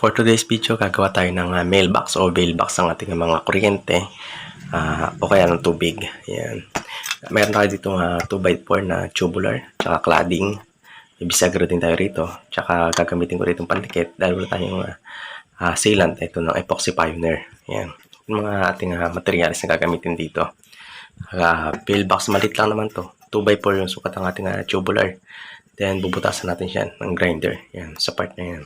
For today's video, gagawa tayo ng mailbox o mailbox ng ating mga kuryente o kaya ng tubig. Yan. Meron tayo dito 2x4 na tubular, tsaka cladding. May bisagra din tayo rito. Tsaka gagamitin ko rito pandikit dahil wala tayong sealant. Ito ng epoxy pioneer. Yan. Yung mga ating materials na gagamitin dito. Mailbox, malit lang naman to. 2x4 yung sukat ng ating tubular. Then bubutasan natin siya ng grinder. Yan, sa part na yan.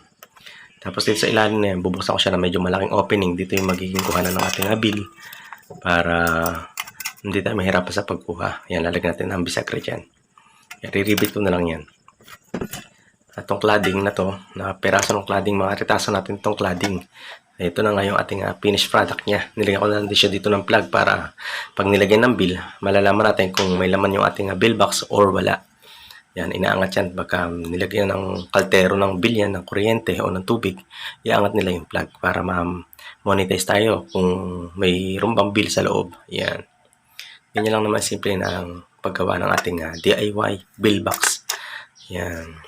Tapos dito sa ilalim na yan, bubuksan ko siya na medyo malaking opening. Dito yung magiging kuhanan ng ating bill para hindi tayo mahirapan sa pagkuha. Yan, lalagyan natin ng bisagra dyan. Yan, riribit ko na lang yan. At itong cladding na to, na peraso ng cladding, mga retaso natin itong cladding. Ito na nga yung ating finished product niya. Nilagyan ko na din siya dito ng plug para pag nilagyan ng bill, malalaman natin kung may laman yung ating bill box or wala. Yan, inaangat yan. Baka nilagyan ng kaltero ng bill yan, ng kuryente o ng tubig, iangat nila yung plug para ma-monetize tayo kung may rumbang bill sa loob. Yan. Ganyan lang naman simple na ang paggawa ng ating DIY bill box. Yan.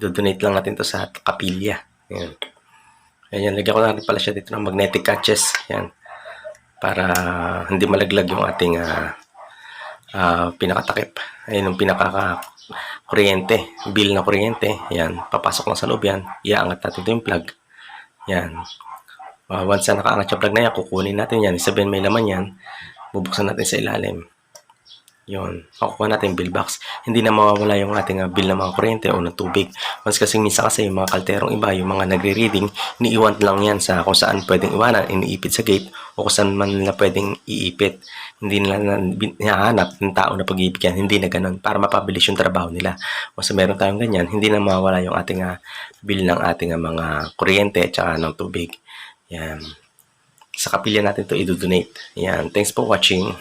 Do-donate lang natin to sa kapilya. Yan. Yan, lagyan ko na rin pala siya dito ng magnetic catches. Yan. Para hindi malaglag yung ating pinakatakip. Ayun yung kuryente, bill na kuryente. Yan, papasok lang sa loob yan. Iaangat natin ito yung plug. Yan. Once na nakaangat yung plug na yan, kukunin natin yan. Sabihin may laman yan. Bubuksan natin sa ilalim. Yun. Makukuha natin yung bill box. Hindi na mawawala yung ating bill ng mga kuryente o ng tubig. Once kasi minsan kasi yung mga kalterong iba, yung mga nagre-reading, iniiwan lang yan sa kung saan pwedeng iwanan, iniipit sa gate o kung saan man nila pwedeng iipit. Hindi nila hinahanap ng tao na pag-ibigyan. Hindi na ganun. Para mapabilis yung trabaho nila. Once meron tayong ganyan, hindi na mawawala yung ating bill ng ating mga kuryente at saka ng tubig. Yan. Sa kapilya natin to i-donate. Yan. Thanks for watching.